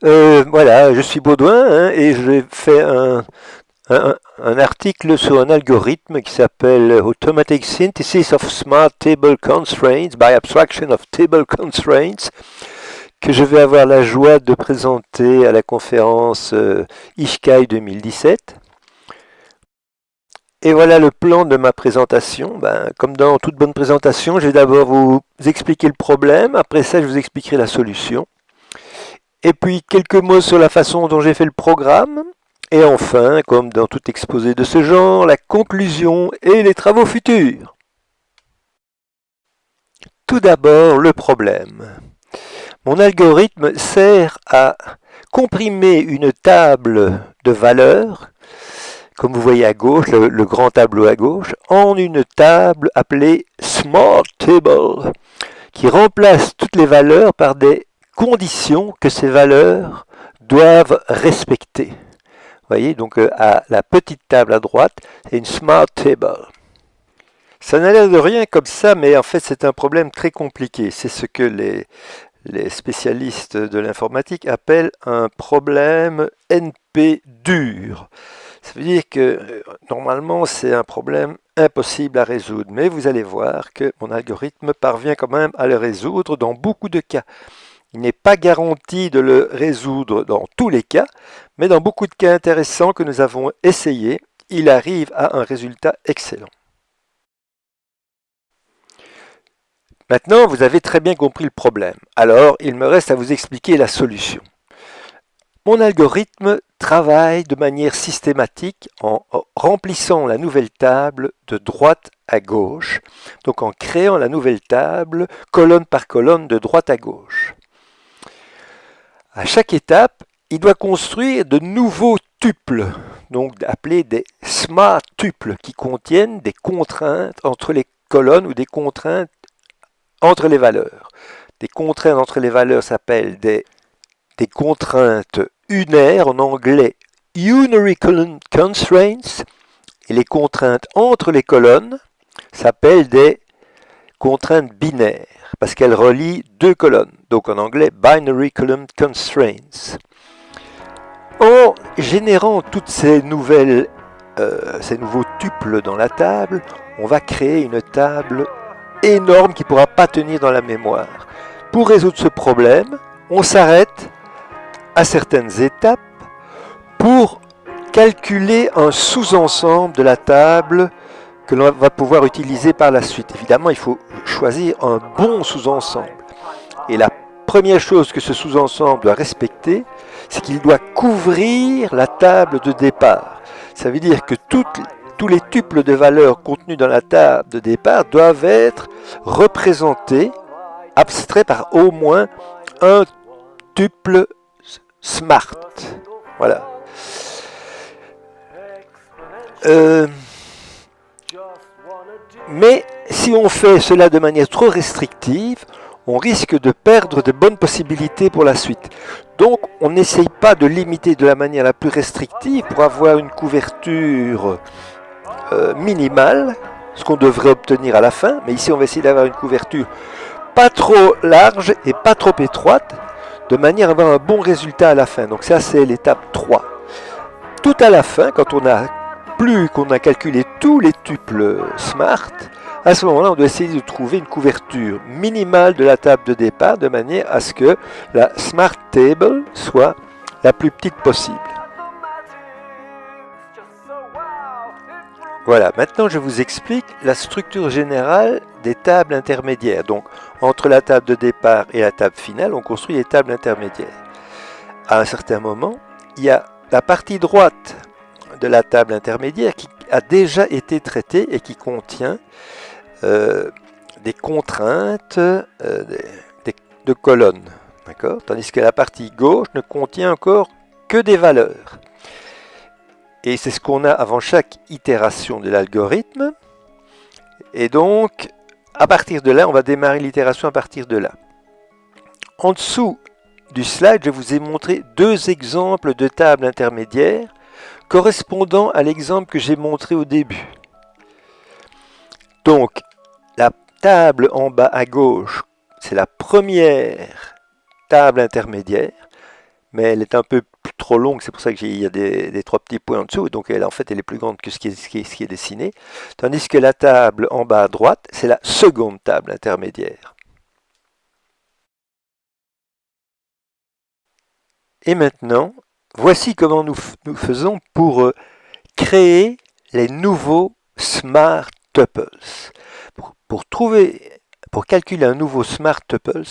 Voilà, je suis Baudouin hein, et j'ai fait un article sur un algorithme qui s'appelle Automatic Synthesis of Smart Table Constraints by Abstraction of Table Constraints, que je vais avoir la joie de présenter à la conférence ISHKAI 2017. Et voilà le plan de ma présentation. Comme dans toute bonne présentation, je vais d'abord vous expliquer le problème, après ça je vous expliquerai la solution. Et puis quelques mots sur la façon dont j'ai fait le programme. Et enfin, comme dans tout exposé de ce genre, la conclusion et les travaux futurs. Tout d'abord, le problème. Mon algorithme sert à comprimer une table de valeurs, comme vous voyez à gauche, le grand tableau à gauche, en une table appelée Smart Table, qui remplace toutes les valeurs par des conditions que ces valeurs doivent respecter. Vous voyez, donc à la petite table à droite, c'est une Smart Table. Ça n'a l'air de rien comme ça, mais en fait c'est un problème très compliqué. C'est ce que les spécialistes de l'informatique appellent un problème NP dur. Ça veut dire que normalement c'est un problème impossible à résoudre, mais vous allez voir que mon algorithme parvient quand même à le résoudre dans beaucoup de cas. Il n'est pas garanti de le résoudre dans tous les cas, mais dans beaucoup de cas intéressants que nous avons essayés, il arrive à un résultat excellent. Maintenant, vous avez très bien compris le problème. Alors, il me reste à vous expliquer la solution. Mon algorithme travaille de manière systématique en remplissant la nouvelle table de droite à gauche, donc en créant la nouvelle table colonne par colonne de droite à gauche. À chaque étape, il doit construire de nouveaux tuples, donc appelés des smart tuples, qui contiennent des contraintes entre les colonnes ou des contraintes entre les valeurs. Des contraintes entre les valeurs s'appellent des contraintes unaires, en anglais unary column constraints, et les contraintes entre les colonnes s'appellent des contraintes binaires, parce qu'elles relient deux colonnes, donc en anglais binary column constraints. En générant toutes ces nouveaux tuples dans la table, on va créer une table énorme qui ne pourra pas tenir dans la mémoire. Pour résoudre ce problème, on s'arrête à certaines étapes pour calculer un sous-ensemble de la table que l'on va pouvoir utiliser par la suite. Évidemment, il faut choisir un bon sous-ensemble. Et la première chose que ce sous-ensemble doit respecter, c'est qu'il doit couvrir la table de départ. Ça veut dire que tous les tuples de valeurs contenus dans la table de départ doivent être représentés, abstraits par au moins un tuple smart. Voilà. Mais si on fait cela de manière trop restrictive, on risque de perdre de bonnes possibilités pour la suite. Donc, on n'essaye pas de limiter de la manière la plus restrictive pour avoir une couverture minimale, ce qu'on devrait obtenir à la fin. Mais ici, on va essayer d'avoir une couverture pas trop large et pas trop étroite, de manière à avoir un bon résultat à la fin. Donc ça, c'est l'étape 3. Tout à la fin, quand on a calculé tous les tuples smart, à ce moment-là, on doit essayer de trouver une couverture minimale de la table de départ, de manière à ce que la smart table soit la plus petite possible. Voilà, maintenant je vous explique la structure générale des tables intermédiaires. Donc, entre la table de départ et la table finale, on construit des tables intermédiaires. À un certain moment, il y a la partie droite de la table intermédiaire qui a déjà été traitée et qui contient des contraintes de colonnes. Tandis que la partie gauche ne contient encore que des valeurs. Et c'est ce qu'on a avant chaque itération de l'algorithme. Et donc, à partir de là, on va démarrer l'itération à partir de là. En dessous du slide, je vous ai montré deux exemples de tables intermédiaires correspondant à l'exemple que j'ai montré au début. Donc, la table en bas à gauche, c'est la première table intermédiaire. mais elle est un peu trop longue, c'est pour ça qu'il y a des trois petits points en dessous, donc en fait elle est plus grande que ce qui est dessiné, tandis que la table en bas à droite, c'est la seconde table intermédiaire. Et maintenant, voici comment nous faisons pour créer les nouveaux smart tuples. Pour calculer un nouveau smart tuples,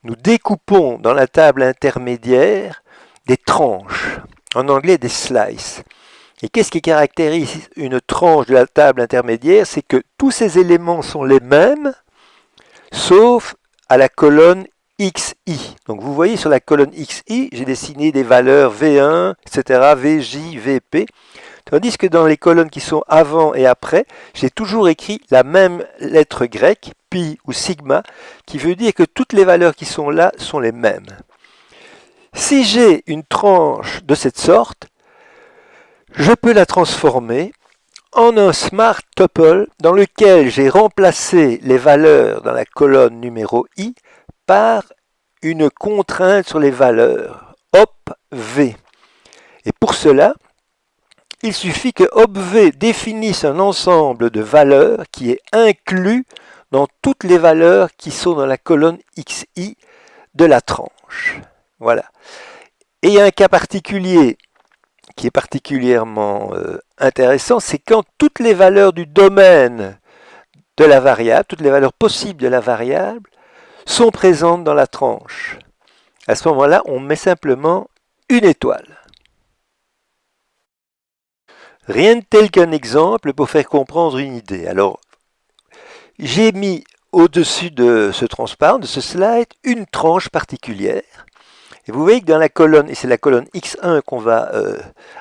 nous découpons dans la table intermédiaire des tranches, en anglais des slices. Et qu'est-ce qui caractérise une tranche de la table intermédiaire? C'est que tous ces éléments sont les mêmes, sauf à la colonne XI. Donc vous voyez sur la colonne XI, j'ai dessiné des valeurs V1, etc., VJ, VP. Tandis que dans les colonnes qui sont avant et après, j'ai toujours écrit la même lettre grecque, pi ou sigma, qui veut dire que toutes les valeurs qui sont là sont les mêmes. Si j'ai une tranche de cette sorte, je peux la transformer en un smart tuple dans lequel j'ai remplacé les valeurs dans la colonne numéro I par une contrainte sur les valeurs, op v. Et pour cela, il suffit que OpV définisse un ensemble de valeurs qui est inclus dans toutes les valeurs qui sont dans la colonne XI de la tranche. Voilà. Et il y a un cas particulier qui est particulièrement intéressant, c'est quand toutes les valeurs du domaine de la variable, toutes les valeurs possibles de la variable, sont présentes dans la tranche. À ce moment-là, on met simplement une étoile. Rien de tel qu'un exemple pour faire comprendre une idée. Alors, j'ai mis au-dessus de ce transparent, de ce slide, une tranche particulière. Et vous voyez que dans la colonne, et c'est la colonne X1 qu'on va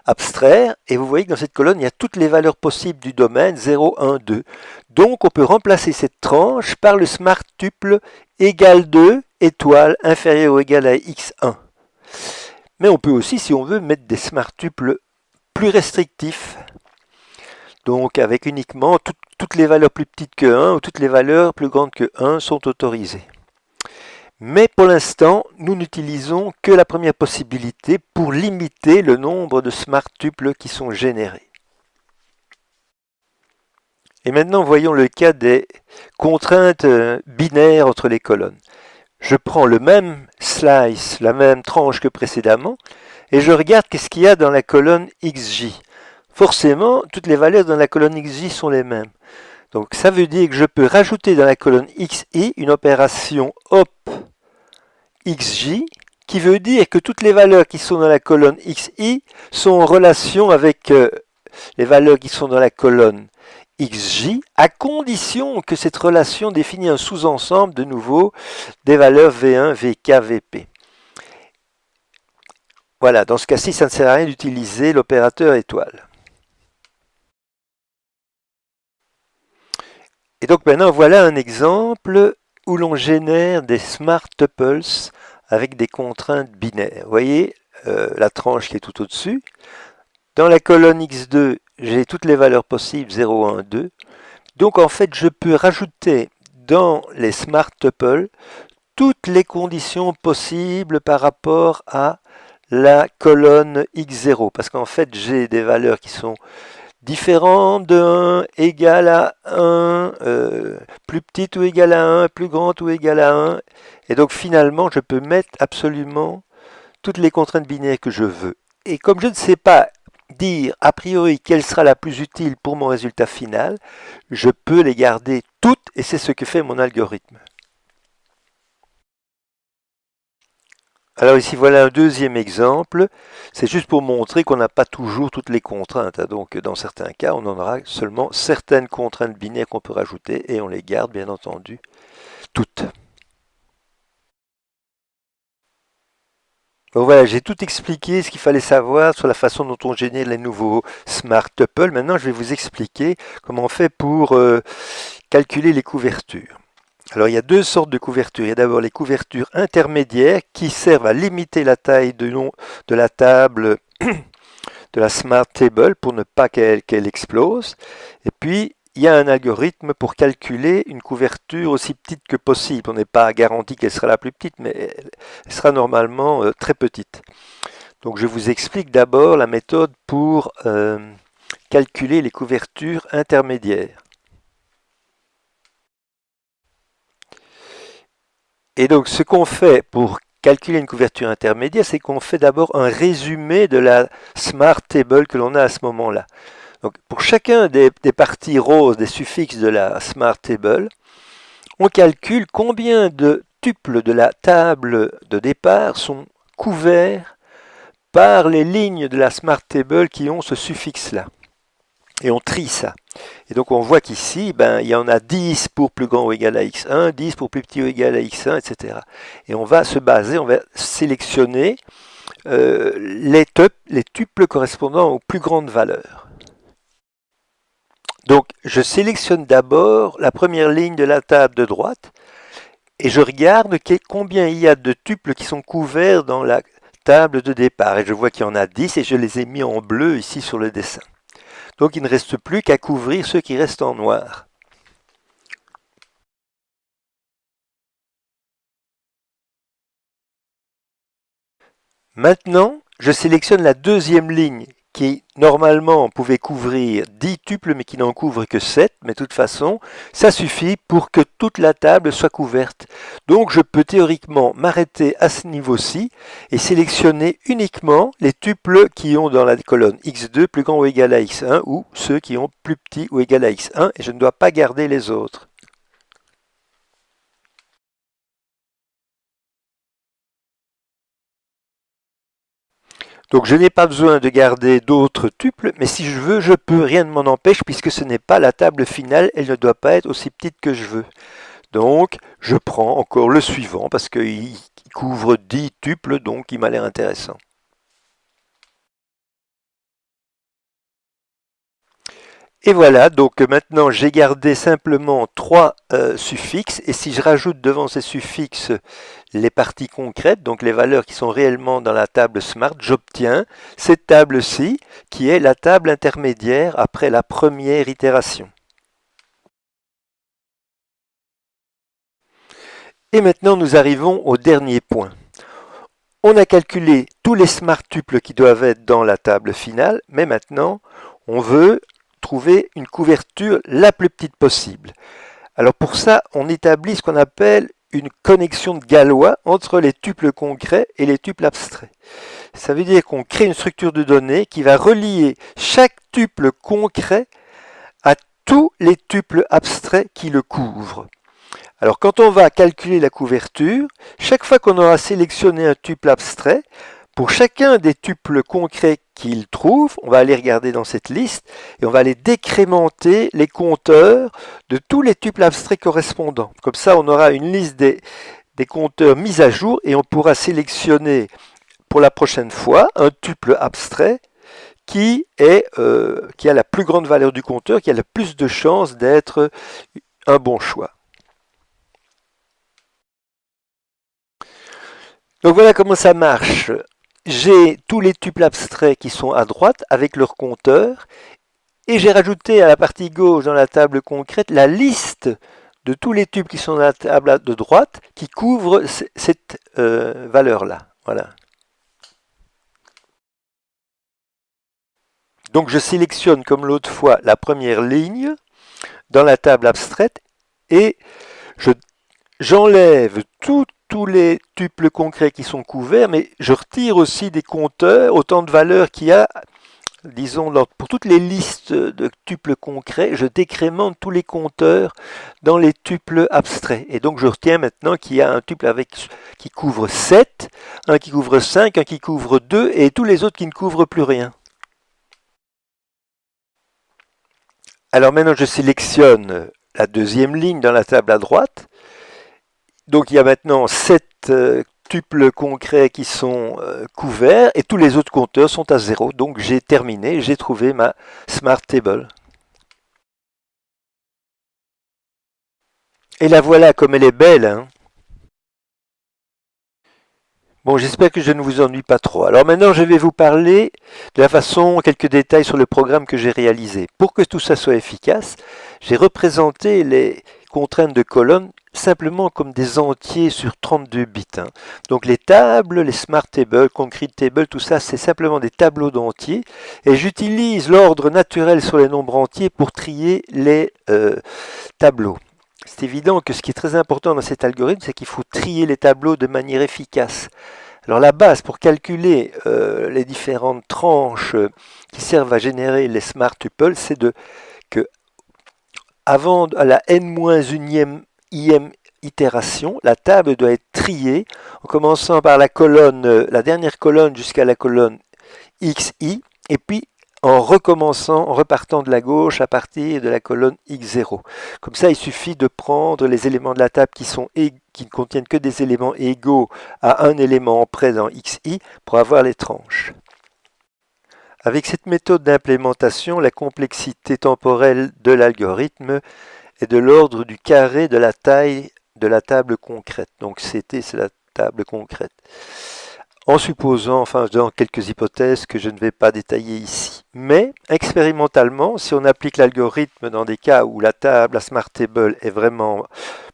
abstraire, et vous voyez que dans cette colonne, il y a toutes les valeurs possibles du domaine 0, 1, 2. Donc, on peut remplacer cette tranche par le smart tuple égale 2, étoile, inférieur ou égal à X1. Mais on peut aussi, si on veut, mettre des smart tuples plus restrictif, donc avec uniquement toutes les valeurs plus petites que 1 ou toutes les valeurs plus grandes que 1 sont autorisées. Mais pour l'instant, nous n'utilisons que la première possibilité pour limiter le nombre de smart tuples qui sont générés. Et maintenant, voyons le cas des contraintes binaires entre les colonnes. Je prends le même slice, la même tranche que précédemment, et je regarde qu'est-ce qu'il y a dans la colonne XJ. Forcément, toutes les valeurs dans la colonne XJ sont les mêmes. Donc ça veut dire que je peux rajouter dans la colonne XI une opération op XJ, qui veut dire que toutes les valeurs qui sont dans la colonne XI sont en relation avec les valeurs qui sont dans la colonne XJ, à condition que cette relation définisse un sous-ensemble de nouveau des valeurs V1, VK, VP. Voilà, dans ce cas-ci, ça ne sert à rien d'utiliser l'opérateur étoile. Et donc maintenant, voilà un exemple où l'on génère des smart tuples avec des contraintes binaires. Vous voyez la tranche qui est tout au-dessus. Dans la colonne X2, j'ai toutes les valeurs possibles, 0, 1, 2. Donc en fait, je peux rajouter dans les smart tuples toutes les conditions possibles par rapport à la colonne X0, parce qu'en fait j'ai des valeurs qui sont différentes de 1, égale à 1, plus petite ou égale à 1, plus grande ou égale à 1, et donc finalement je peux mettre absolument toutes les contraintes binaires que je veux. Et comme je ne sais pas dire a priori quelle sera la plus utile pour mon résultat final, je peux les garder toutes, et c'est ce que fait mon algorithme. Alors ici, voilà un deuxième exemple. C'est juste pour montrer qu'on n'a pas toujours toutes les contraintes. Donc dans certains cas, on en aura seulement certaines contraintes binaires qu'on peut rajouter et on les garde bien entendu toutes. Donc voilà, j'ai tout expliqué ce qu'il fallait savoir sur la façon dont on génère les nouveaux smart tuples. Maintenant, je vais vous expliquer comment on fait pour calculer les couvertures. Alors il y a deux sortes de couvertures. Il y a d'abord les couvertures intermédiaires qui servent à limiter la taille de la table de la Smart Table pour ne pas qu'elle explose. Et puis il y a un algorithme pour calculer une couverture aussi petite que possible. On n'est pas garanti qu'elle sera la plus petite, mais elle sera normalement très petite. Donc je vous explique d'abord la méthode pour calculer les couvertures intermédiaires. Et donc ce qu'on fait pour calculer une couverture intermédiaire, c'est qu'on fait d'abord un résumé de la Smart Table que l'on a à ce moment-là. Donc pour chacun des parties roses, des suffixes de la Smart Table, on calcule combien de tuples de la table de départ sont couverts par les lignes de la Smart Table qui ont ce suffixe-là. Et on trie ça. Et donc on voit qu'ici, il y en a 10 pour plus grand ou égal à x1, 10 pour plus petit ou égal à x1, etc. Et on va se baser, on va sélectionner les tuples correspondant aux plus grandes valeurs. Donc je sélectionne d'abord la première ligne de la table de droite et je regarde combien il y a de tuples qui sont couverts dans la table de départ. Et je vois qu'il y en a 10 et je les ai mis en bleu ici sur le dessin. Donc il ne reste plus qu'à couvrir ceux qui restent en noir. Maintenant, je sélectionne la deuxième ligne qui normalement pouvait couvrir 10 tuples mais qui n'en couvre que 7, mais de toute façon, ça suffit pour que toute la table soit couverte. Donc je peux théoriquement m'arrêter à ce niveau-ci et sélectionner uniquement les tuples qui ont dans la colonne x2 plus grand ou égal à x1 ou ceux qui ont plus petit ou égal à x1 et je ne dois pas garder les autres. Donc je n'ai pas besoin de garder d'autres tuples, mais si je veux, je peux, rien ne m'en empêche, puisque ce n'est pas la table finale, elle ne doit pas être aussi petite que je veux. Donc je prends encore le suivant, parce qu'il couvre 10 tuples, donc il m'a l'air intéressant. Et voilà, donc maintenant j'ai gardé simplement 3 suffixes, et si je rajoute devant ces suffixes les parties concrètes, donc les valeurs qui sont réellement dans la table Smart, j'obtiens cette table-ci, qui est la table intermédiaire après la première itération. Et maintenant nous arrivons au dernier point. On a calculé tous les Smart tuples qui doivent être dans la table finale, mais maintenant on veut trouver une couverture la plus petite possible. Alors pour ça, on établit ce qu'on appelle une connexion de Galois entre les tuples concrets et les tuples abstraits. Ça veut dire qu'on crée une structure de données qui va relier chaque tuple concret à tous les tuples abstraits qui le couvrent. Alors quand on va calculer la couverture, chaque fois qu'on aura sélectionné un tuple abstrait, pour chacun des tuples concrets qu'il trouve, on va aller regarder dans cette liste et on va aller décrémenter les compteurs de tous les tuples abstraits correspondants. Comme ça, on aura une liste des compteurs mis à jour et on pourra sélectionner pour la prochaine fois un tuple abstrait qui a la plus grande valeur du compteur, qui a le plus de chances d'être un bon choix. Donc voilà comment ça marche. J'ai tous les tuples abstraits qui sont à droite avec leur compteur et j'ai rajouté à la partie gauche dans la table concrète la liste de tous les tuples qui sont dans la table de droite qui couvrent cette valeur-là. Voilà. Donc je sélectionne comme l'autre fois la première ligne dans la table abstraite et j'enlève tous les tuples concrets qui sont couverts, mais je retire aussi des compteurs, autant de valeurs qu'il y a, disons, pour toutes les listes de tuples concrets, je décrémente tous les compteurs dans les tuples abstraits. Et donc je retiens maintenant qu'il y a un tuple qui couvre 7, un qui couvre 5, un qui couvre 2, et tous les autres qui ne couvrent plus rien. Alors maintenant je sélectionne la deuxième ligne dans la table à droite. Donc il y a maintenant 7 tuples concrets qui sont couverts et tous les autres compteurs sont à 0. Donc j'ai terminé, j'ai trouvé ma Smart Table. Et la voilà comme elle est belle, hein. Bon, j'espère que je ne vous ennuie pas trop. Alors maintenant, je vais vous parler de la façon, quelques détails sur le programme que j'ai réalisé. Pour que tout ça soit efficace, j'ai représenté les contraintes de colonnes simplement comme des entiers sur 32 bits. Donc les tables, les smart tables, concrete tables, tout ça, c'est simplement des tableaux d'entiers. Et j'utilise l'ordre naturel sur les nombres entiers pour trier les tableaux. C'est évident que ce qui est très important dans cet algorithme, c'est qu'il faut trier les tableaux de manière efficace. Alors la base pour calculer les différentes tranches qui servent à générer les smart tuples, c'est que avant à la n-1e itération, la table doit être triée en commençant par la colonne, la dernière colonne jusqu'à la colonne xi, et puis en recommençant, en repartant de la gauche à partir de la colonne x0. Comme ça, il suffit de prendre les éléments de la table qui ne contiennent que des éléments égaux à un élément près dans xi pour avoir les tranches. Avec cette méthode d'implémentation, la complexité temporelle de l'algorithme est de l'ordre du carré de la taille de la table concrète. Donc c'est la table concrète. En supposant, enfin dans quelques hypothèses que je ne vais pas détailler ici. Mais expérimentalement, si on applique l'algorithme dans des cas où la table, la smart table est vraiment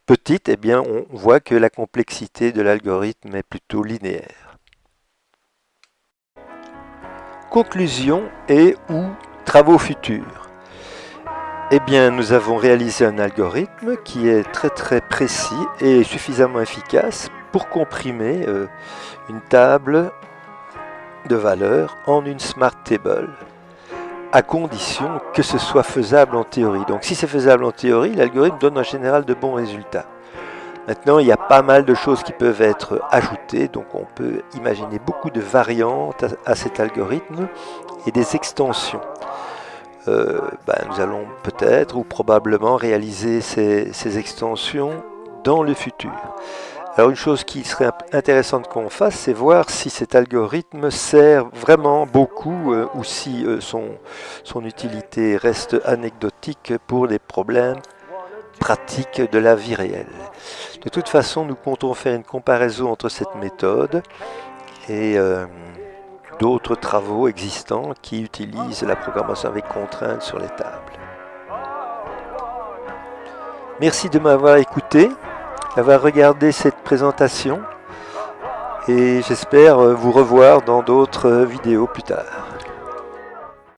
petite, eh bien on voit que la complexité de l'algorithme est plutôt linéaire. Conclusion et ou travaux futurs. Eh bien, nous avons réalisé un algorithme qui est très précis et suffisamment efficace pour comprimer une table de valeurs en une smart table, à condition que ce soit faisable en théorie. Donc si c'est faisable en théorie, l'algorithme donne en général de bons résultats. Maintenant, il y a pas mal de choses qui peuvent être ajoutées, donc on peut imaginer beaucoup de variantes à cet algorithme et des extensions. Nous allons peut-être ou probablement réaliser ces extensions dans le futur. Alors une chose qui serait intéressante qu'on fasse, c'est voir si cet algorithme sert vraiment beaucoup ou si son utilité reste anecdotique pour les problèmes pratiques de la vie réelle. De toute façon, nous comptons faire une comparaison entre cette méthode et d'autres travaux existants qui utilisent la programmation avec contraintes sur les tables. Merci de m'avoir écouté, d'avoir regardé cette présentation et j'espère vous revoir dans d'autres vidéos plus tard.